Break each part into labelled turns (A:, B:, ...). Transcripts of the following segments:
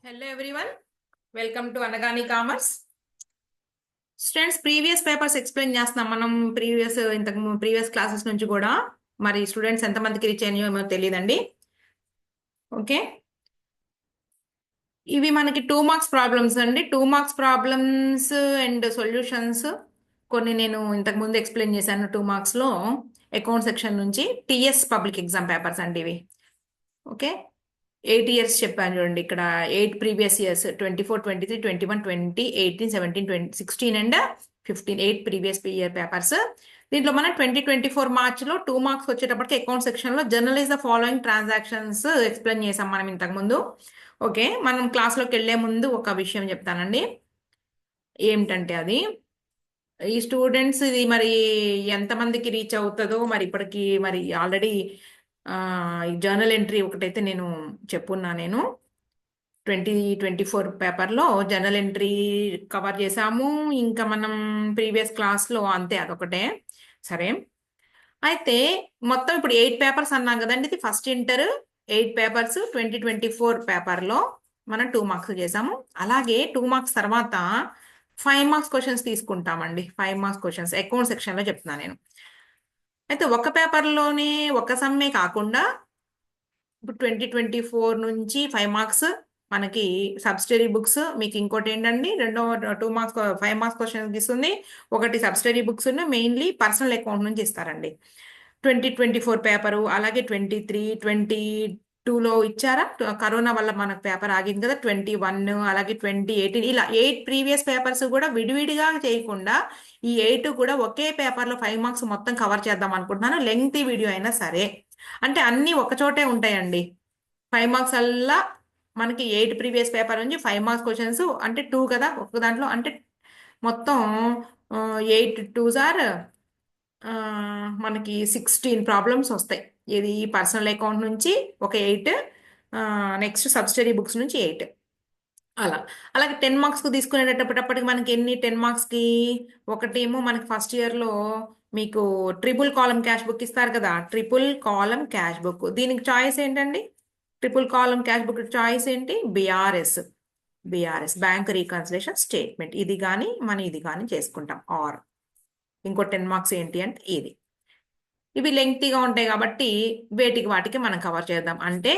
A: Hello everyone, welcome to Anagani Commerce. Students previous papers explain చేస్తున్నాం మనం previous classes నుంచి కూడా. మరి స్టూడెంట్స్ ఎంతమందికి రీచ్ అయినాయో ఏమో తెలియదండి. ఓకే, ఇవి మనకి 2 మార్క్స్ ప్రాబ్లమ్స్ అండి. 2 మార్క్స్ ప్రాబ్లమ్స్ అండ్ సొల్యూషన్స్ కొన్ని నేను ఇంతకు ముందు ఎక్స్ప్లెయిన్ చేశాను. 2 మార్క్స్లో అకౌంట్ సెక్షన్ నుంచి టీఎస్ పబ్లిక్ ఎగ్జామ్ పేపర్స్ అండి ఇవి. ఓకే, 8 ఇయర్స్ చెప్పాను చూడండి. ఇక్కడ 8 previous years 24, 23, 21, 20, 18, 17, 20, 16 and 15 8 previous year papers. దీంట్లో మనం 2024 మార్చ్లో 2 మార్క్స్ వచ్చేటప్పటికి అకౌంట్ సెక్షన్లో journalise the following transactions explain చేసాం మనం ఇంతకుముందు. ఓకే, మనం క్లాస్లోకి వెళ్లే ముందు ఒక విషయం చెప్తానండి. ఏమిటంటే అది ఈ స్టూడెంట్స్ ఇది మరి ఎంతమందికి రీచ్ అవుతుందో మరి ఇప్పటికి మరి ఆల్రెడీ ఈ జర్నల్ ఎంట్రీ ఒకటైతే నేను చెప్పున్నా. నేను 2024 పేపర్లో జర్నల్ ఎంట్రీ కవర్ చేసాము. ఇంకా మనం ప్రీవియస్ క్లాస్లో అంతే, అదొకటే. సరే, అయితే మొత్తం ఇప్పుడు 8 పేపర్స్ అన్నాం కదండి. ఇది ఫస్ట్ ఇంటర్ 8 పేపర్స్ 2024 పేపర్లో మనం 2 మార్క్స్ చేసాము. అలాగే 2 మార్క్స్ తర్వాత 5 మార్క్స్ క్వశ్చన్స్ తీసుకుంటామండి. 5 మార్క్స్ క్వశ్చన్స్ అకౌంట్ సెక్షన్లో చెప్తున్నాను నేను. అయితే ఒక పేపర్లోనే ఒక సమ్మే కాకుండా ఇప్పుడు 2024 నుంచి 5 మార్క్స్ మనకి సబ్సిడరీ బుక్స్. మీకు ఇంకోటి ఏంటండి, రెండో 2 మార్క్స్ 5 మార్క్స్ క్వశ్చన్స్ ఇస్తుంది. ఒకటి subsidiary books mainly personal account నుంచి ఇస్తారండి. 2024 పేపరు, అలాగే 23, 22లో ఇచ్చారా, కరోనా వల్ల మనకు పేపర్ ఆగింది కదా. 21 అలాగే 2018 ఇలా 8 ప్రీవియస్ పేపర్స్ కూడా విడివిడిగా చేయకుండా ఈ 8 కూడా ఒకే పేపర్లో 5 మార్క్స్ మొత్తం కవర్ చేద్దాం అనుకుంటున్నాను. లెంగ్తీ వీడియో అయినా సరే, అంటే అన్నీ ఒకచోటే ఉంటాయండి. 5 మార్క్స్ అల్లా మనకి 8 ప్రీవియస్ పేపర్ నుంచి 5 మార్క్స్ క్వశ్చన్స్, అంటే 2 కదా ఒక దాంట్లో, అంటే మొత్తం 8 2s ఆర్ మనకి 16 ప్రాబ్లమ్స్ వస్తాయి. ఇది పర్సనల్ అకౌంట్ నుంచి ఒక 8, నెక్స్ట్ సబ్సిడరీ బుక్స్ నుంచి 8 అలా. అలాగే 10 మార్క్స్కి తీసుకునేటప్పటికి మనకి ఎన్ని 10 మార్క్స్కి ఒకటేమో మనకి ఫస్ట్ ఇయర్లో మీకు ట్రిపుల్ కాలం క్యాష్ బుక్ ఇస్తారు కదా. ట్రిపుల్ కాలం క్యాష్ బుక్, దీనికి చాయిస్ ఏంటండి? Triple column cash book choice ఏంటి? BRS bank reconciliation statement. ఇది కానీ మనం ఇది కానీ చేసుకుంటాం. ఆర్ ఇంకో 10 మార్క్స్ ఏంటి అంటే ఇది. ఇవి లెంగ్తీగా ఉంటాయి కాబట్టి వాటికి మనం కవర్ చేద్దాం. అంటే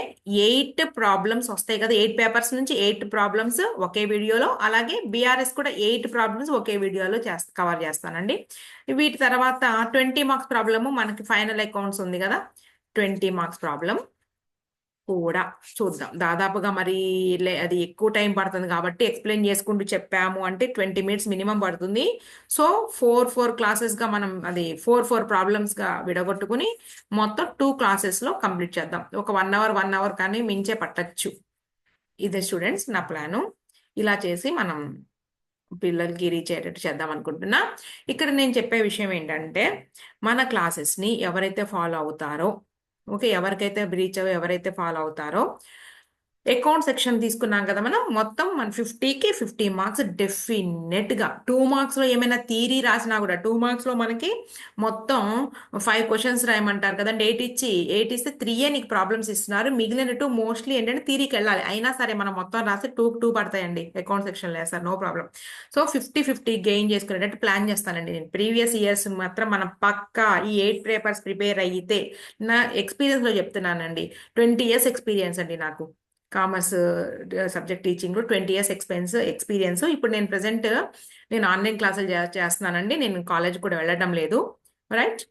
A: 8 ప్రాబ్లమ్స్ వస్తాయి కదా, 8 పేపర్స్ నుంచి 8 ప్రాబ్లమ్స్ ఒకే వీడియోలో. అలాగే బీఆర్ఎస్ కూడా 8 ప్రాబ్లమ్స్ ఒకే వీడియోలో కవర్ చేస్తానండి. వీటి తర్వాత 20 మార్క్స్ ప్రాబ్లము మనకి ఫైనల్ అకౌంట్స్ ఉంది కదా, 20 మార్క్స్ ప్రాబ్లం కూడా చూద్దాం. దాదాపుగా మరి అది ఎక్కువ టైం పడుతుంది కాబట్టి ఎక్స్ప్లెయిన్ చేసుకుంటూ చెప్పాము అంటే 20 మినిట్స్ మినిమం పడుతుంది. సో 4 క్లాసెస్గా మనం అది 4 ప్రాబ్లమ్స్గా విడగొట్టుకుని మొత్తం 2 క్లాసెస్లో కంప్లీట్ చేద్దాం. ఒక 1 అవర్ కానీ మించే పట్టచ్చు. ఇదే స్టూడెంట్స్ నా ప్లాను. ఇలా చేసి మనం పిల్లలకి రీచ్ అయ్యేటట్టు చేద్దాం అనుకుంటున్నా. ఇక్కడ నేను చెప్పే విషయం ఏంటంటే, మన క్లాసెస్ని ఎవరైతే ఫాలో అవుతారో, ఓకే, ఎవరికైతే రీచ్ ఎవరైతే ఫాలో అవుతారో, అకౌంట్ సెక్షన్ తీసుకున్నాం కదా మనం, మొత్తం మన 50కి 50 మార్క్స్ డెఫినెట్గా. 2 మార్క్స్లో ఏమైనా థీరీ రాసినా కూడా 2 మార్క్స్లో మనకి మొత్తం 5 క్వశ్చన్స్ రాయమంటారు కదండి. 8 ఇస్తే 3 నీకు ప్రాబ్లమ్స్ ఇస్తున్నారు. మిగిలిన 2 మోస్ట్లీ ఏంటంటే థీరీకి వెళ్ళాలి. అయినా సరే మనం మొత్తం రాస్తే 2 పడతాయండి అకౌంట్ సెక్షన్లో వేస్తారు, నో ప్రాబ్లం. సో 50 గెయిన్ చేసుకునేటట్టు ప్లాన్ చేస్తానండి నేను. ప్రీవియస్ ఇయర్స్ మాత్రం మనం పక్కా ఈ 8 పేపర్స్ ప్రిపేర్ అయితే, నా ఎక్స్పీరియన్స్లో చెప్తున్నానండి. 20 ఇయర్స్ ఎక్స్పీరియన్స్ అండి నాకు కామర్స్ సబ్జెక్ట్ టీచింగ్లో. 20 years experience. ఇప్పుడు నేను ప్రెసెంట్ ఆన్లైన్ క్లాసులు చేస్తున్నానండి. నేను కాలేజ్ కూడా వెళ్ళడం లేదు, రైట్.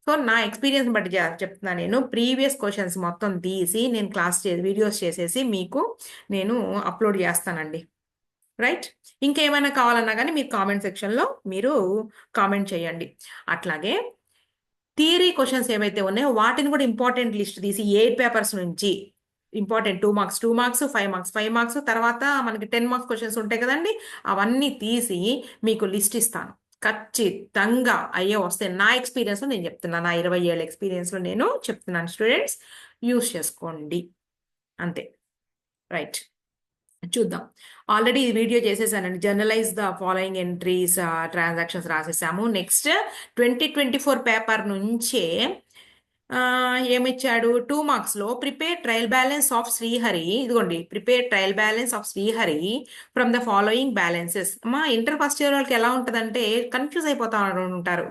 A: సో నా ఎక్స్పీరియన్స్ బట్టి చెప్తున్నాను. నేను ప్రీవియస్ క్వశ్చన్స్ మొత్తం తీసి నేను వీడియోస్ చేసేసి మీకు నేను అప్లోడ్ చేస్తానండి, రైట్. ఇంకేమైనా కావాలన్నా కానీ మీరు కామెంట్ సెక్షన్లో మీరు కామెంట్ చేయండి. అట్లాగే థియరీ క్వశ్చన్స్ ఏవైతే ఉన్నాయో వాటిని కూడా ఇంపార్టెంట్ లిస్ట్ తీసి 8 పేపర్స్ నుంచి ఇంపార్టెంట్ 2 మార్క్స్ 5 మార్క్స్ తర్వాత మనకి 10 మార్క్స్ క్వశ్చన్స్ ఉంటాయి కదండి, అవన్నీ తీసి మీకు లిస్ట్ ఇస్తాను. ఖచ్చితంగా అయ్యే వస్తాయి. నా ఎక్స్పీరియన్స్లో నేను చెప్తున్నాను, నా 20 ఏళ్ళ ఎక్స్పీరియన్స్లో నేను చెప్తున్నాను. స్టూడెంట్స్ యూస్ చేసుకోండి, అంతే, రైట్. చూద్దాం. ఆల్రెడీ ఈ వీడియో చేసేసానండి. Journalise the following entries transactions రాసేసాము. నెక్స్ట్ 2024 పేపర్ నుంచే ఏమిచ్చాడు 2 మార్క్స్ లో prepare trial balance of Srihari. ఇదిగోండి, prepare trial balance of Srihari from the following balances. మా ఇంటర్ ఫస్ట్ ఇయర్ వాళ్ళకి ఎలా ఉంటుందంటే కన్ఫ్యూజ్ అయిపోతా ఉంటారు.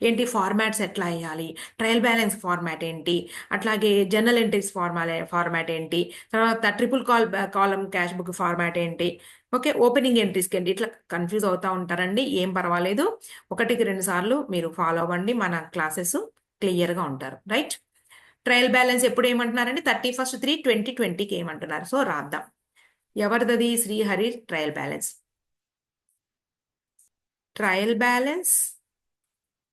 A: ఏంటి ఫార్మాట్స్ ఎట్లా వేయాలి, ట్రయల్ బ్యాలెన్స్ ఫార్మాట్ ఏంటి, అట్లాగే జర్నల్ ఎంట్రీస్ ఫార్మాట్ ఏంటి, తర్వాత triple column cash book format ఏంటి, ఓకే, ఓపెనింగ్ ఎంట్రీస్కి ఏంటి, ఇట్లా కన్ఫ్యూజ్ అవుతా ఉంటారండి. ఏం పర్వాలేదు, ఒకటికి 2 సార్లు మీరు ఫాలో అవ్వండి, మన క్లాసెస్ క్లియర్గా ఉంటారు. రైట్. ట్రయల్ బ్యాలెన్స్ ఎప్పుడు ఏమంటున్నారంటే 31/3/2020కి ఏమంటున్నారు. సో రాద్దాం. ఎవరిదది? Srihari trial balance. Trial balance,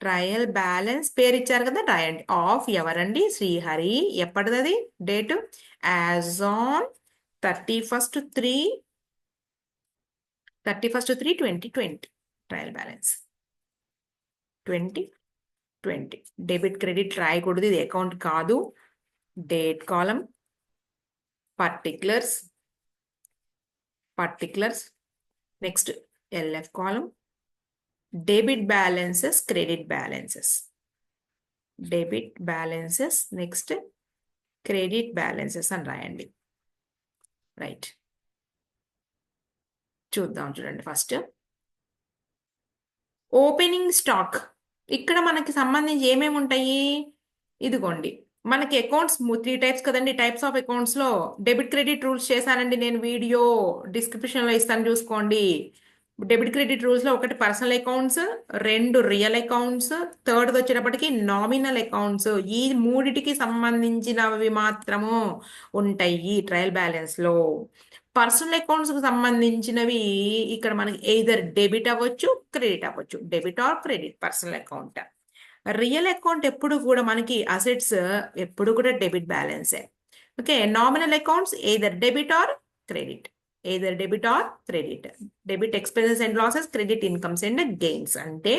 A: trial balance పేరు ఇచ్చారు కదా, రాయండి. ఆఫ్ ఎవరండి? శ్రీహరి. ఎప్పటిదది date? As on 31/3/2020. Trial balance 2020. Debit credit రాయకూడదు, ఇది అకౌంట్ కాదు. Date column, particulars, next LF column, debit balances, credit balances, debit balances, next credit balances అని రాయండి. రైట్. చూద్దాం, చూడండి. First opening stock. ఇక్కడ మనకి సంబంధించి ఏమేమి ఉంటాయి? ఇదిగోండి, మనకి అకౌంట్స్ 3 టైప్స్ కదండి. టైప్స్ ఆఫ్ అకౌంట్స్ లో డెబిట్ క్రెడిట్ రూల్స్ చేశానండి నేను, వీడియో డిస్క్రిప్షన్ లో ఇస్తాను, చూసుకోండి. డెబిట్ క్రెడిట్ రూల్స్ లో ఒకటి personal accounts, 2 real accounts, third వచ్చేటప్పటికి నామినల్ అకౌంట్స్. ఈ మూడిటికి సంబంధించినవి మాత్రము ఉంటాయి ట్రయల్ బ్యాలెన్స్ లో. పర్సనల్ అకౌంట్స్ కు సంబంధించినవి ఇక్కడ మనకి ఎయిదర్ డెబిట్ అవ్వచ్చు, క్రెడిట్ అవ్వచ్చు. Debit or credit personal account. Real account ఎప్పుడు కూడా మనకి అసెట్స్ ఎప్పుడు కూడా డెబిట్ బ్యాలెన్సే. Okay. Nominal accounts either debit or credit, debit expenses and losses, credit incomes and gains. అంటే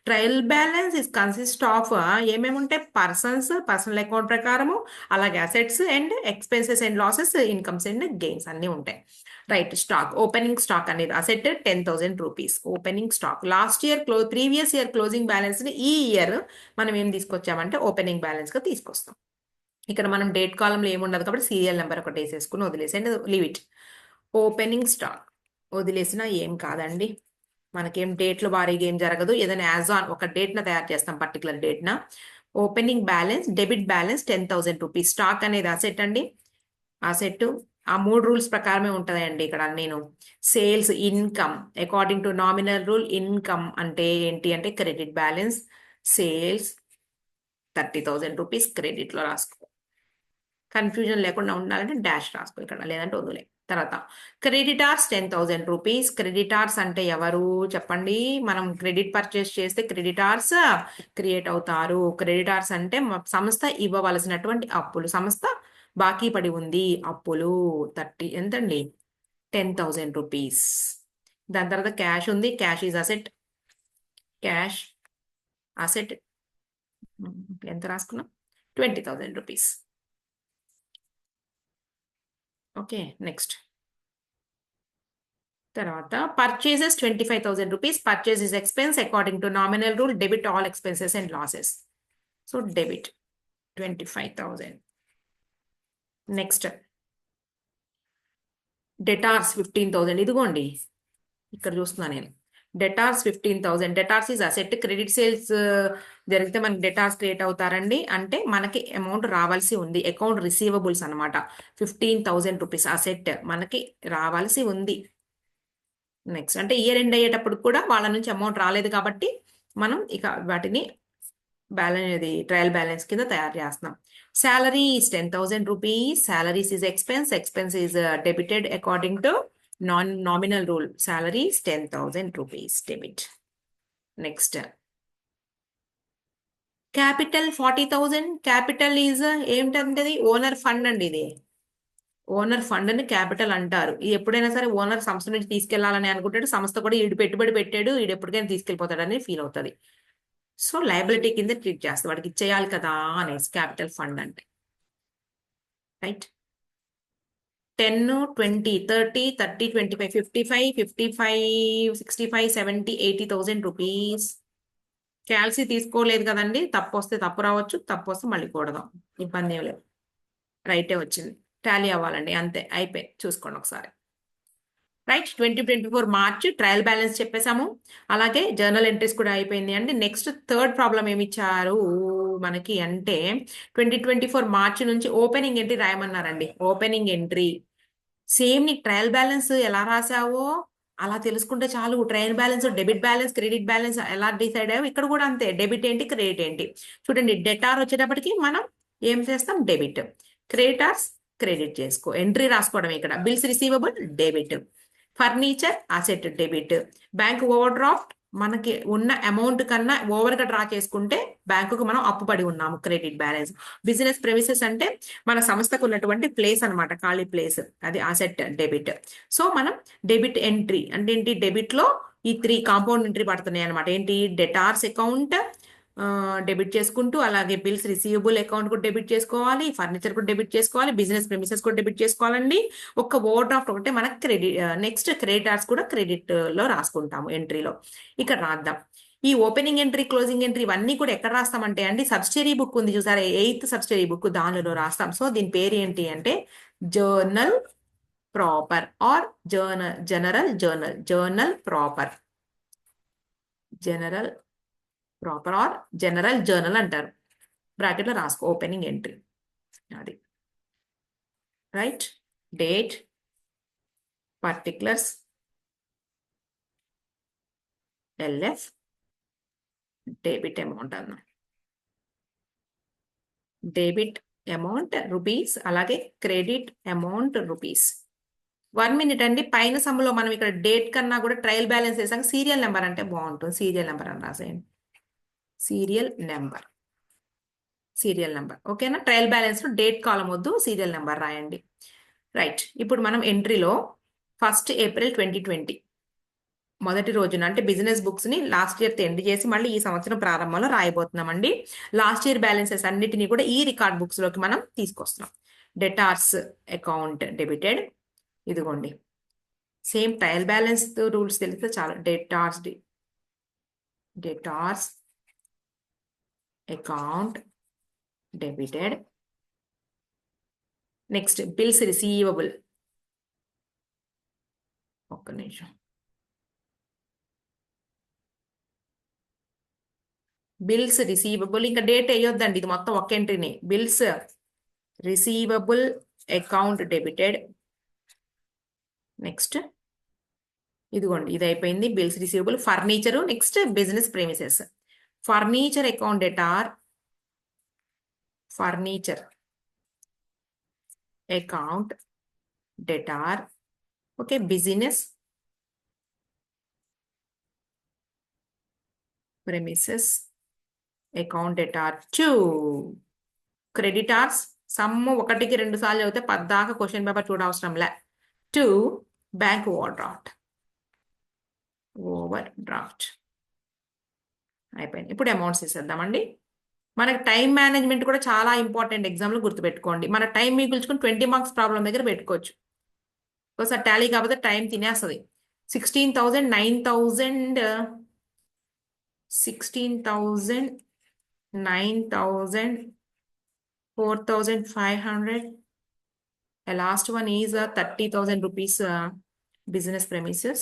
A: trial balance is consist of ఏమేమి ఉంటాయి? పర్సనల్ అకౌంట్ ప్రకారము, అలాగే assets and expenses and losses, incomes and gains అన్ని ఉంటాయి. Right. Stock, opening stock అనేది asset 10,000 rupees. Opening stock last year previous year closing balance ని ఈ ఇయర్ మనం ఏం తీసుకొచ్చామంటే ఓపెనింగ్ బ్యాలెన్స్ గా తీసుకొస్తాం. ఇక్కడ మనం డేట్ కాలంలో ఏముండదు కాబట్టి సీరియల్ నెంబర్ ఒకటి వేసేసుకుని వదిలేసండి, లీవ్ ఇట్. ఓపెనింగ్ స్టాక్ వదిలేసినా ఏం కాదండి, మనకేం డేట్లు భారీగా ఏం జరగదు. ఏదైనా యాజ్ ఆన్ ఒక డేట్న తయారు చేస్తాం, పర్టికులర్ డేట్న. Opening balance, debit balance 10,000 rupees. Stock అనేది అసెట్ అండి, అసెట్. ఆ 3 రూల్స్ ప్రకారమే ఉంటుందండి ఇక్కడ. నేను sales income according to nominal rule. Income అంటే ఏంటి అంటే క్రెడిట్ బ్యాలెన్స్. సేల్స్ 30,000 రూపీస్ క్రెడిట్లో రాసుకో. కన్ఫ్యూజన్ లేకుండా ఉండాలంటే డాష్ రాసుకో ఇక్కడ, లేదంటే వదిలే. తర్వాత క్రెడిటార్స్ 10,000 రూపీస్. క్రెడిటార్స్ అంటే ఎవరు చెప్పండి? మనం క్రెడిట్ పర్చేస్ చేస్తే క్రెడిటార్స్ క్రియేట్ అవుతారు. క్రెడిటార్స్ అంటే సంస్థ ఇవ్వవలసినటువంటి అప్పులు. సంస్థ బాకీ పడి ఉంది అప్పులు. ఎంతండి? 10,000 రూపీస్. దాని తర్వాత క్యాష్ ఉంది. Cash is asset. Cash asset ఎంత రాసుకున్నాం? 20,000 రూపీస్. ఓకే. నెక్స్ట్ తర్వాత purchases 25,000 rupees. Purchase is expense according to nominal rule. Debit all expenses and losses. So debit 25,000. Next debtors 15,000. ఇదిగోండి, ఇక్కడ చూస్తున్నా నేను. Debtors 15,000. Debtors is asset. Credit sales జరిగితే మనకి debtors create అవుతారండి. అంటే మనకి అమౌంట్ రావాల్సి ఉంది, అకౌంట్ రిసీవబుల్స్ అనమాట. 15,000 రూపీస్ అసెట్ మనకి రావాల్సి ఉంది. నెక్స్ట్ అంటే ఇయర్ ఎండ్ అయ్యేటప్పుడు కూడా వాళ్ళ నుంచి అమౌంట్ రాలేదు కాబట్టి మనం ఇక వాటిని ట్రయల్ బ్యాలెన్స్ కింద తయారు చేస్తున్నాం. Salary is 10,000 rupees. Salaries is expense. Expense is debited according to nominal rule. Salaries 10,000 rupees debit. Next capital 40,000. Capital is ఏంటంటే ఓనర్ ఫండ్ అండి. ఇది ఓనర్ ఫండ్ ని క్యాపిటల్ అంటారు. ఇది ఎప్పుడైనా సరే ఓనర్ సంస్థ నుంచి తీసుకెళ్లాలని అనుకుంటాడు, సంస్థ కూడా ఈడు పెట్టుబడి పెట్టాడు, ఈడు ఎప్పటికైనా తీసుకెళ్లిపోతాడని ఫీల్ అవుతుంది. సో లయబిలిటీ కింద ట్రీట్ చేస్తాడు, వాడికి ఇచ్చేయాలి కదా అనేసి క్యాపిటల్ ఫండ్ అంటే. రైట్. 10, 20, 30, 30, 25, 55, 55, 65, 70, 80,000 రూపీస్. క్యాల్సీ తీసుకోలేదు కదండి, తప్పు వస్తే తప్పు రావచ్చు, తప్పు వస్తే మళ్ళీ కూడదాం, ఇబ్బంది ఏం లేదు. రైటే వచ్చింది, టాలీ అవ్వాలండి, అంతే, అయిపోయి చూసుకోండి ఒకసారి. రైట్, 2024 మార్చ్ ట్రయల్ బ్యాలెన్స్ చెప్పేశాము, అలాగే జర్నల్ ఎంట్రీస్ కూడా అయిపోయింది అండి. నెక్స్ట్ థర్డ్ ప్రాబ్లం ఏమి ఇచ్చారు మనకి అంటే 2024 మార్చ్ నుంచి ఓపెనింగ్ ఎంట్రీ రాయమన్నారండి. ఓపెనింగ్ ఎంట్రీ సేమ్ నీకు ట్రయల్ బ్యాలెన్స్ ఎలా రాసావో అలా తెలుసుకుంటే చాలు. Trial balance, debit balance, credit balance ఎలా డిసైడ్ అయ్యావు ఇక్కడ కూడా అంతే. డెబిట్ ఏంటి, క్రెడిట్ ఏంటి. చూడండి, డెటార్ వచ్చేటప్పటికి మనం ఏం చేస్తాం, డెబిట్. క్రెడిటార్స్ క్రెడిట్ చేసుకో, ఎంట్రీ రాసుకోవడం. ఇక్కడ bills receivable debit, furniture asset debit, bank over draft మనకి ఉన్న అమౌంట్ కన్నా ఓవర్ గా డ్రా చేసుకుంటే బ్యాంకుకు మనం అప్పుపడి ఉన్నాము, క్రెడిట్ బ్యాలెన్స్. బిజినెస్ ప్రెమిసెస్ అంటే మన సంస్థకు ఉన్నటువంటి ప్లేస్ అన్నమాట, ఖాళీ ప్లేస్, అది అసెట్ డెబిట్. సో మనం డెబిట్ ఎంట్రీ అంటే ఏంటి, డెబిట్ లో ఈ 3 కాంపౌండ్ ఎంట్రీ పడుతున్నాయి అనమాట. ఏంటి, డెటార్స్ అకౌంట్ డెబిట్ చేసుకుంటూ, అలాగే బిల్స్ రిసీవబుల్ అకౌంట్ కూడా డెబిట్ చేసుకోవాలి, ఫర్నిచర్ కూడా డెబిట్ చేసుకోవాలి, బిజినెస్ ప్రెమిసెస్ కూడా డెబిట్ చేసుకోవాలండి. ఒక్క ఓవర్ డ్రాఫ్ట్ ఒకటే మనకు క్రెడిట్. నెక్స్ట్ క్రెడిటార్స్ కూడా క్రెడిట్ లో రాసుకుంటాము ఎంట్రీలో. ఇక్కడ రాద్దాం. ఈ ఓపెనింగ్ ఎంట్రీ, క్లోజింగ్ ఎంట్రీ ఇవన్నీ కూడా ఎక్కడ రాస్తామంటే అండి, సబ్సిడరీ బుక్ ఉంది చూసారా, 8th సబ్సిడరీ బుక్, దానిలో రాస్తాం. సో దీని పేరు ఏంటి అంటే journal proper or general proper or general journal అంటారు. బ్రాకెట్లో రాసుకో ఓపెనింగ్ ఎంట్రీ, అది right. Date, particulars, LF, debit amount అన్న, డెబిట్ అమౌంట్ రూపీస్, అలాగే క్రెడిట్ అమౌంట్ రూపీస్. 1 minute అండి. పైన సమ్ములో మనం ఇక్కడ డేట్ కన్నా కూడా ట్రయల్ బ్యాలెన్స్ వేసాక సీరియల్ నెంబర్ అంటే బాగుంటుంది, సీరియల్ నెంబర్ అని రాసేయండి. సీరియల్ నెంబర్ ఓకేనా. ట్రయల్ బ్యాలెన్స్ లో డేట్ కాలం వద్దు, సీరియల్ నెంబర్ రాయండి. రైట్, ఇప్పుడు మనం ఎంట్రీలో 1st April 2020 మొదటి రోజున అంటే బిజినెస్ బుక్స్ ని లాస్ట్ ఇయర్ ఎండ్ చేసి మళ్ళీ ఈ సంవత్సరం ప్రారంభంలో రాయబోతున్నామండి. లాస్ట్ ఇయర్ బ్యాలెన్సెస్ అన్నిటినీ కూడా ఈ రికార్డ్ బుక్స్ లోకి మనం తీసుకొస్తున్నాం. డెటార్స్ అకౌంట్ డెబిటెడ్, ఇదిగోండి సేమ్ ట్రయల్ బ్యాలెన్స్ రూల్స్ తెలిస్తే చాలు. Debtors account debited. Next bills receivable, ఒక్క నిమిషం, బిల్స్ రిసీవబుల్ ఇంకా డేట్ వేయొద్దండి, ఇది మొత్తం ఒక ఎంట్రీని. Bills receivable account debited. Next ఇదిగోండి, ఇది అయిపోయింది, bills receivable. Furniture, next business premises. Furniture account debtor, furniture account debtor. Okay, business premises account debtor 2. Creditors సమ్ము 1కి 2 సార్లు చదివితే పద్దాకా క్వశ్చన్ పేపర్ చూడవసరంలే. 2 బ్యాంక్ ఓవర్ డ్రాఫ్ట్ అయిపోయింది. ఇప్పుడు అమౌంట్స్ ఇసేద్దామండి. మనకి టైం మేనేజ్మెంట్ కూడా చాలా ఇంపార్టెంట్, ఎగ్జామ్లో గుర్తుపెట్టుకోండి. మన టైం మిగుల్చుకుని 20 మార్క్స్ ప్రాబ్లం దగ్గర పెట్టుకోవచ్చు. ఒకసారి టాలీ కాకపోతే టైం తినేస్తుంది. 16,000, 9,000, 16,000, 9,000, 4,500. The last one is 30,000 rupees business premises.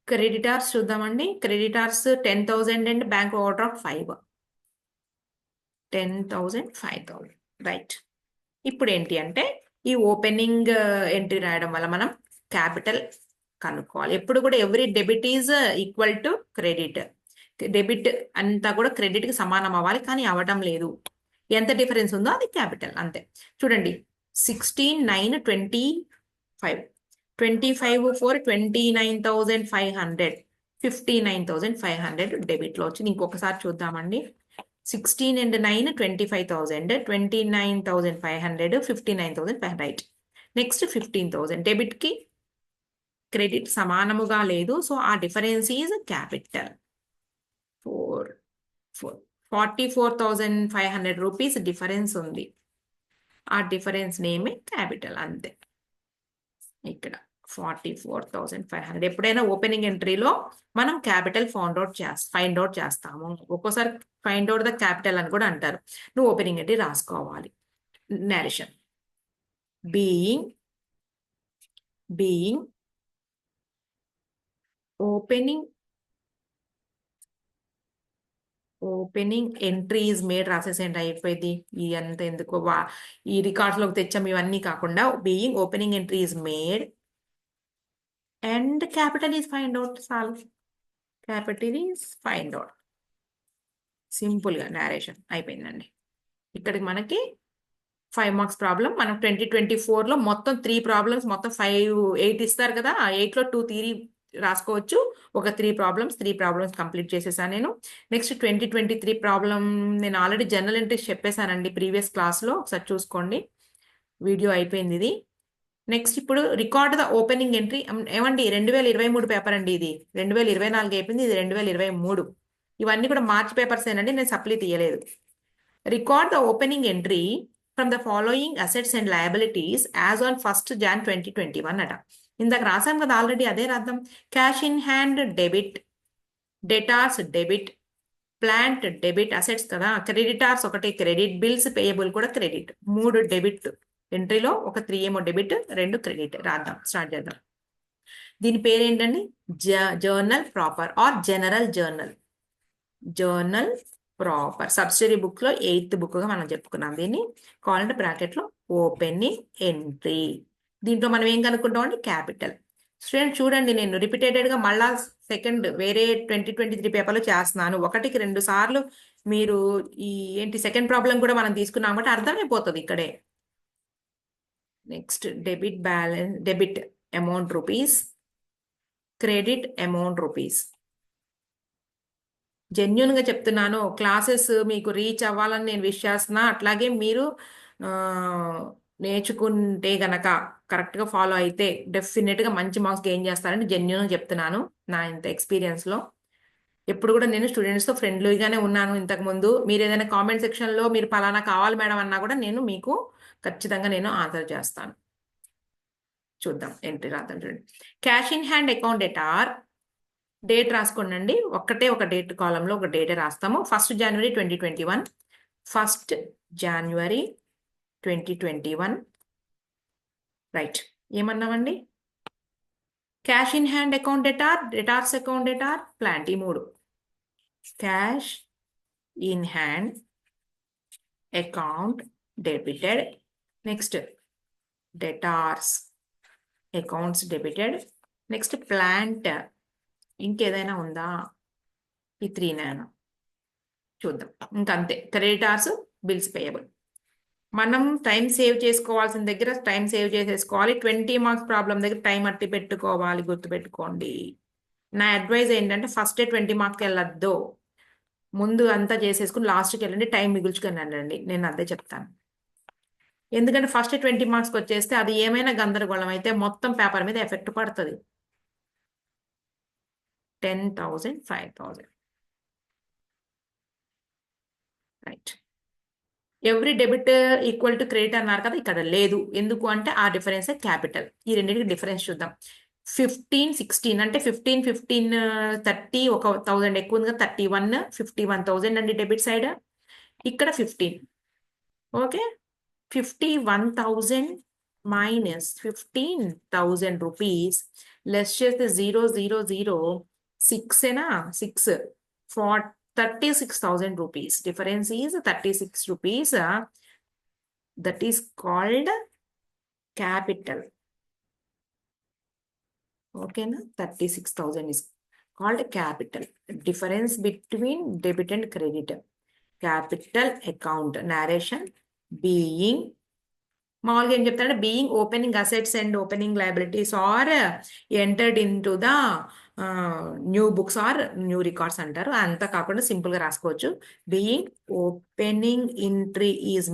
A: Creditors చూద్దామండి. Creditors 10,000 and bank overdraft 5. 10,000, 5,000. Right. ఇప్పుడు ఏంటి అంటే ఈ ఓపెనింగ్ ఎంట్రీ రాయడం వల్ల మనం క్యాపిటల్ కనుక్కోవాలి. ఎప్పుడు కూడా every debit is equal to credit. Debit అంతా కూడా క్రెడిట్ కి సమానం అవ్వాలి, కానీ అవ్వడం లేదు. ఎంత డిఫరెన్స్ ఉందో అది క్యాపిటల్, అంతే. చూడండి, 16, 9, 25. 25 4, 29,500. 59,500 డెబిట్ లో వచ్చింది. ఇంకొకసారి చూద్దామండి. 16 and 9, 25,000, 29,500, 59,500. రైట్. నెక్స్ట్ 15,000 డెబిట్ కి క్రెడిట్ సమానముగా లేదు, సో ఆ difference is capital. 44,500 rupees difference ఉంది. ఆ డిఫరెన్స్ నేమే క్యాపిటల్, అంతే. ఇక్కడ 44,500. ఎప్పుడైనా ఓపెనింగ్ ఎంట్రీలో మనం క్యాపిటల్ ఫైండ్ అవుట్ చేస్తాము. ఒక్కోసారి ఫైండ్ అవుట్ ద క్యాపిటల్ అని కూడా అంటారు. నువ్వు ఓపెనింగ్ ఎంట్రీ రాసుకోవాలి. Narration being opening entry is made రాసేసేయండి, అయిపోయింది. ఈ అంత ఎందుకు ఈ రికార్డ్స్లోకి తెచ్చాం ఇవన్నీ కాకుండా being opening entry is made and capital is find out. Solve. Capital is find out. సింపుల్గా నేరేషన్ అయిపోయిందండి. ఇక్కడికి మనకి 5 మార్క్స్ ప్రాబ్లం. మనం 2024లో మొత్తం 3 ప్రాబ్లమ్స్, మొత్తం 8 ఇస్తారు కదా, ఆ 8లో 2 థియరీ రాసుకోవచ్చు. ఒక 3 ప్రాబ్లమ్స్ కంప్లీట్ చేసేసాను నేను. నెక్స్ట్ 2023 ప్రాబ్లం నేను ఆల్రెడీ జనరల్ ఎంట్రీస్ చెప్పేశానండి ప్రీవియస్ క్లాస్లో, ఒకసారి చూసుకోండి. వీడియో అయిపోయింది ఇది. నెక్స్ట్ ఇప్పుడు రికార్డ్ ద ఓపెనింగ్ ఎంట్రీ. ఏమండి 2023 పేపర్ అండి ఇది. 2024 అయిపోయింది, ఇది 2023. ఇవన్నీ కూడా మార్చ్ పేపర్స్ ఏనండి, నేను సప్లీ తీయలేదు. Record the opening entry from the following assets and liabilities as on 1st Jan 2021 అట. ఇందాక రాసాం కదా ఆల్రెడీ, అదే రాద్దాం. Cash in hand debit, debtors debit, plant debit, assets కదా. క్రెడిటార్స్ ఒకటి క్రెడిట్, బిల్స్ పేయబుల్ కూడా క్రెడిట్. 3 డెబిట్ ఎంట్రీలో, ఒక 3 ఏమో డెబిట్, 2 క్రెడిట్. రాద్దాం, స్టార్ట్ చేద్దాం. దీని పేరు ఏంటండి? Journal proper or general journal proper. Subsidiary book లో 8th బుక్గా మనం చెప్పుకున్నాం దీన్ని. కావాలంటే బ్రాకెట్లో ఓపెనింగ్ ఎంట్రీ. దీంట్లో మనం ఏం కనుక్కుంటాం అండి? క్యాపిటల్. స్టూడెంట్ చూడండి, నేను రిపీటెడ్గా మళ్ళా సెకండ్ వేరే 2023 పేపర్లో చేస్తున్నాను. 1కి 2 సార్లు మీరు ఈ సెకండ్ ప్రాబ్లం కూడా మనం తీసుకున్నాం కాబట్టి అర్థమైపోతుంది ఇక్కడే. Next debit amount rupees, credit amount rupees. జెన్యున్గా చెప్తున్నాను, క్లాసెస్ మీకు రీచ్ అవ్వాలని నేను విష్ చేస్తున్నా. అట్లాగే మీరు నేర్చుకుంటే గనక కరెక్ట్గా ఫాలో అయితే డెఫినెట్గా మంచి మార్క్స్ గెయిన్ చేస్తారని జెన్యున్గా చెప్తున్నాను. నా ఇంత ఎక్స్పీరియన్స్లో ఎప్పుడు కూడా నేను స్టూడెంట్స్తో ఫ్రెండ్లీగానే ఉన్నాను. ఇంతకుముందు మీరు ఏదైనా కామెంట్ సెక్షన్లో మీరు పలానా కావాలి మేడం అన్నా కూడా నేను మీకు ఖచ్చితంగా నేను ఆన్సర్ చేస్తాను. చూద్దాం, ఎంట్రీ రాద్దాం. చూడండి, cash in hand account debtor. Date రాసుకోండి. ఒక డేట్ కాలంలో ఒక డేట్ రాస్తాము. 1st January 2021. 1st January 2021. Right. ఏమన్నామండి? Cash in hand account debtor, debtors account debtor, plant. ఈ 3. Cash in hand account debited. Next debtors accounts debited. Next plant. ఇంకేదైనా ఉందా? ఈ 3 నేను చూద్దాం. ఇంకంతే. Creditors, bills payable. మనం టైం సేవ్ చేసుకోవాల్సిన దగ్గర టైం సేవ్ చేసేసుకోవాలి. 20 మార్క్స్ ప్రాబ్లం దగ్గర టైం అట్టి పెట్టుకోవాలి, గుర్తుపెట్టుకోండి. నా అడ్వైజ్ ఏంటంటే ఫస్టే 20 మార్క్స్కి వెళ్ళొద్దు. ముందు అంతా చేసేసుకుని లాస్ట్కి వెళ్ళండి, టైం మిగుల్చుకొని వెళ్ళండి. నేను అదే చెప్తాను. ఎందుకంటే ఫస్ట్ 20 మార్క్స్కి వచ్చేస్తే అది ఏమైనా గందరగోళం అయితే మొత్తం పేపర్ మీద ఎఫెక్ట్ పడుతుంది. 10,000, 5,000. Right. Every debit equal to credit అన్నారు కదా, ఇక్కడ లేదు. ఎందుకు అంటే ఆ డిఫరెన్స్ క్యాపిటల్. ఈ రెండింటికి డిఫరెన్స్ చూద్దాం. 15, 16 అంటే 15, 30 ఒక 1000 ఎక్కువ ఉంది కదా, 31, 51,000 అండి డెబిట్ సైడ్. ఇక్కడ 15. ఓకే, 51,000 మైనస్ 15,000 రూపీస్ లెస్ చేస్తే 0, 0, 0, 6 ఏనా, 6, 36,000 rupees. Difference is 36 rupees. That is called capital. Okay, na? 36,000 is called capital. Difference between debit and credit. Capital account. Narration. Being. మామూలుగా ఏం చెప్తారంటే being opening assets and opening liabilities are entered in to the new books or new records అంటారు. అంతా కాకుండా సింపుల్గా రాసుకోవచ్చు. Being opening entry is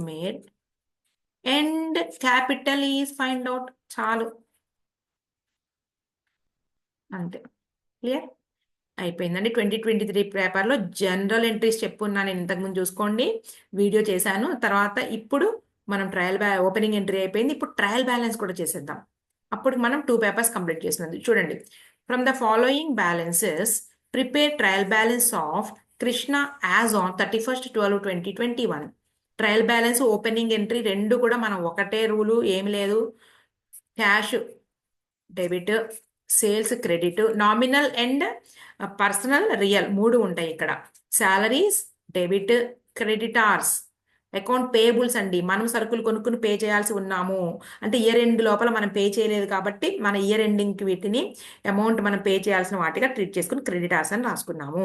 A: made and capital is find out. చాలు, అంతే. క్లియర్ అయిపోయిందండి. 2023 పేపర్లో జనరల్ ఎంట్రీస్ చెప్పున్నాను నేను ఇంతకుముందు, చూసుకోండి, వీడియో చేశాను. తర్వాత ఇప్పుడు మనం ఓపెనింగ్ ఎంట్రీ అయిపోయింది. ఇప్పుడు ట్రయల్ బ్యాలెన్స్ కూడా చేసేద్దాం. అప్పుడు మనం 2 పేపర్స్ కంప్లీట్ చేసినది. చూడండి, from the following balances prepare trial balance of Krishna as on 31/12/2021. Trial balance opening entry రెండు కూడా మనం ఒకటే రూలు, ఏమి లేదు. Cash debit, sales credit, nominal and personal real 3 ఉంటాయి ఇక్కడ. Salaries debit, creditors, account payables అండి. మనం సరుకులు కొనుక్కుని పే చేయాల్సి ఉన్నాము అంటే ఇయర్ ఎండ్ లోపల మనం పే చేయలేదు కాబట్టి మన ఇయర్ ఎండింగ్కి వీటిని అమౌంట్ మనం పే చేయాల్సిన వాటిగా ట్రీట్ చేసుకుని క్రెడిటార్స్ అని రాసుకున్నాము.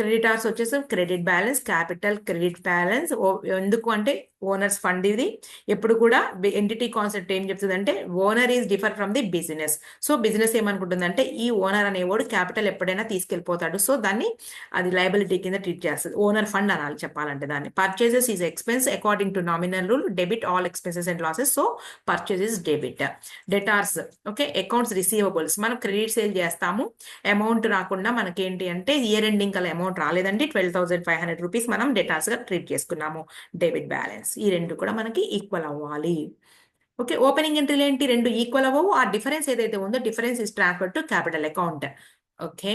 A: క్రెడిటార్స్ వచ్చేసి credit balance, capital credit balance. ఎందుకు అంటే ఓనర్స్ ఫండ్ ఇది. ఎప్పుడు కూడా ఎంటిటీ కాన్సెప్ట్ ఏం చెప్తుంది అంటే owner is differ from the business. So business ఏమనుకుంటుందంటే ఈ ఓనర్ అనేవాడు క్యాపిటల్ ఎప్పుడైనా తీసుకెళ్ళిపోతాడు, సో దాన్ని అది లయబిలిటీ కింద ట్రీట్ చేస్తుంది. ఓనర్ ఫండ్ అనాలి చెప్పాలంటే దాన్ని. Purchases is expense according to nominal rule. Debit all expenses and losses, so purchase is debit. Debtors okay, accounts receivables. మనం క్రెడిట్ సేల్ చేస్తాము, అమౌంట్ రాకుండా మనకేంటి అంటే ఇయర్ ఎండింగ్ కల్లా అమౌంట్ రాలేదండి, 12,500 రూపీస్ మనం డెటార్స్ గా ట్రీట్ చేసుకున్నాము. డెబిట్ బ్యాలెన్స్ ఈ రెండు కూడా మనకి ఈక్వల్ అవ్వాలి. ఓకే, ఓపెనింగ్ ఎంట్రీలు ఏంటి, రెండు ఈక్వల్ అవ్వవు. ఆ డిఫరెన్స్ ఏదైతే ఉందో difference is transfer to capital account. Okay,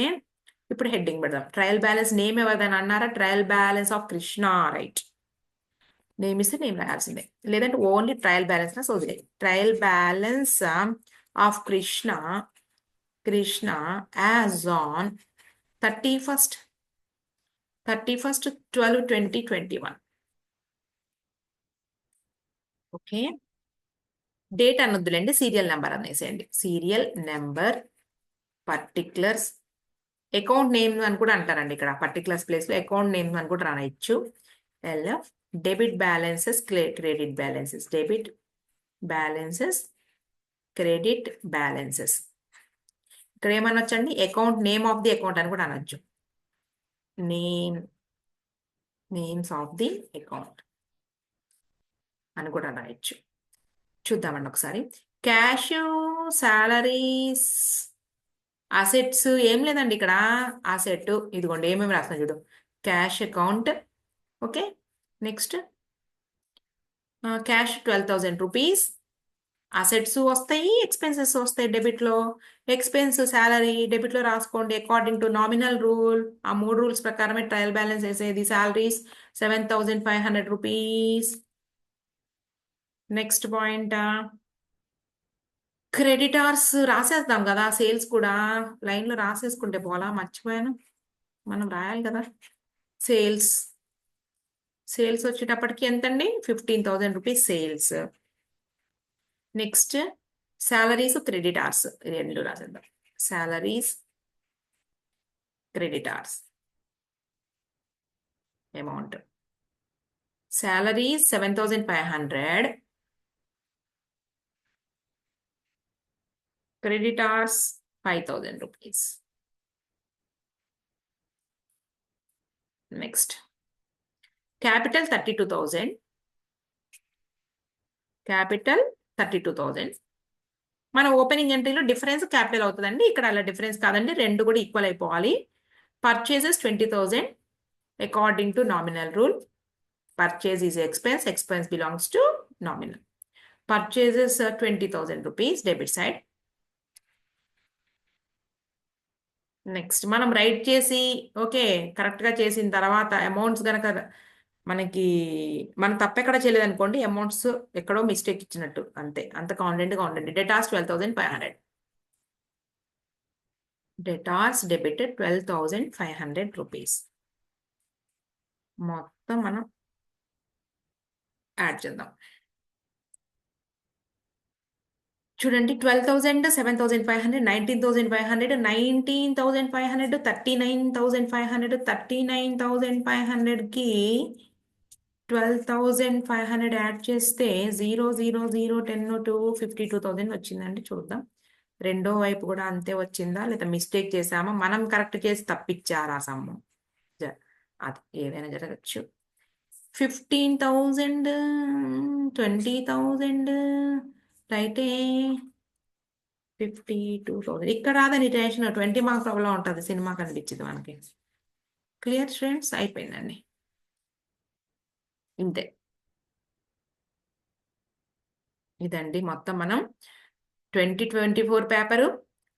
A: ఇప్పుడు హెడ్డింగ్ పెడదాం. ట్రయల్ బ్యాలెన్స్ నేమ్ ఎవరిదని అన్నారా, trial balance of Krishna, right. Name ఇస్తే నేమ్ రాయాల్సిందే, లేదంటే ఓన్లీ ట్రయల్ బ్యాలెన్స్ నా వదిలే. Trial balance of Krishna as on 31/12/2021. Okay, date అనొద్దులేండి, సీరియల్ నెంబర్ అనేసేయండి. Serial number, particulars, account name అని కూడా అంటారండి ఇక్కడ. పర్టిక్యులర్స్ ప్లేస్లో అకౌంట్ నేమ్ అని కూడా రాయొచ్చు. LF debit balances, credit balances, debit balances, credit balances. ఇక్కడ ఏమనొచ్చండి, account name of the account అని కూడా అనొచ్చు. నేమ్స్ ఆఫ్ ది అకౌంట్ అని కూడా రాయొచ్చు. చూద్దామండి ఒకసారి. క్యాష్, సాలరీస్, అసెట్స్ ఏం లేదండి ఇక్కడ. అసెట్ ఇదిగోండి ఏమేమి రాస్తున్నా చూడు. Cash account, okay. Next cash 12,000 rupees. Assets వస్తాయి, ఎక్స్పెన్సెస్ వస్తాయి. డెబిట్లో ఎక్స్పెన్స్ శాలరీ డెబిట్లో రాసుకోండి అకార్డింగ్ టు నామినల్ రూల్. ఆ 3 రూల్స్ ప్రకారమే ట్రయల్ బ్యాలెన్స్ వేసేది. Salaries 7,500 rupees. Next point, creditors రాసేద్దాం కదా, సేల్స్ కూడా లైన్లో రాసేసుకుంటే పోలా, మర్చిపోయాను, మనం రాయాలి కదా. సేల్స్ వచ్చేటప్పటికి ఎంతండి, 15,000 rupees sales. Next salaries, creditors రెండు రాసేద్దాం. Salaries, creditors amount. Salaries 7,500, creditors 5,000 rupees. Next capital 32,000. Capital 32,000. మన ఓపెనింగ్ ఎంట్రీలో డిఫరెన్స్ క్యాపిటల్ అవుతుందండి, ఇక్కడ అలా డిఫరెన్స్ కాదండి, రెండు కూడా ఈక్వల్ అయిపోవాలి. Purchases 20,000 according to nominal rule. Purchase is expense, expense belongs to nominal. Purchases 20,000 rupees debit side. Next మనం right చేసి ఓకే కరెక్ట్గా చేసిన తర్వాత అమౌంట్స్ కనుక మనకి మనం తప్పెక్కడ చేయలేదు అనుకోండి, అమౌంట్స్ ఎక్కడో మిస్టేక్ ఇచ్చినట్టు అంతే. అంత కాన్ఫిడెంట్గా ఉండండి. డెటార్స్ 12,500. Debtors debited 12,500 rupees. మొత్తం మనం యాడ్ చేద్దాం. చూడండి, 12,000, 7,500, 19,500, 19,500, 39,500, 39,500కి 12,500 యాడ్ చేస్తే 0,0,0,10,2 వచ్చిందండి. చూద్దాం రెండో వైపు కూడా అంతే వచ్చిందా లేదా మిస్టేక్ చేసామా, మనం కరెక్ట్ చేసి తప్పిచ్చారా సమ్ము, అది ఏదైనా జరగచ్చు. 15,000, 20,000 రైటే. 52,000 ఇక్కడ రాదని టెన్షన్, 20 మార్క్స్ అవ్వలా ఉంటుంది, సినిమా కనిపించింది మనకి. క్లియర్ స్టూడెంట్స్, అయిపోయిందండి ఇంతే. ఇదండి మొత్తం మనం 2024 పేపరు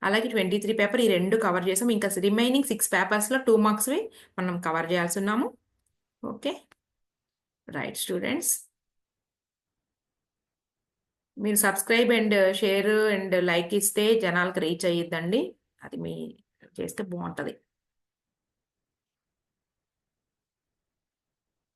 A: అలాగే 23 పేపర్ ఈ రెండు కవర్ చేసాం. ఇంకా రిమైనింగ్ 6 పేపర్స్లో 2 మార్క్స్వి మనం కవర్ చేయాల్సి ఉన్నాము. ఓకే రైట్ స్టూడెంట్స్, మీరు subscribe and share and like ఇస్తే జనాలకు రీచ్ అయ్యిద్దండి. అది మీ చేస్తే బాగుంటుంది.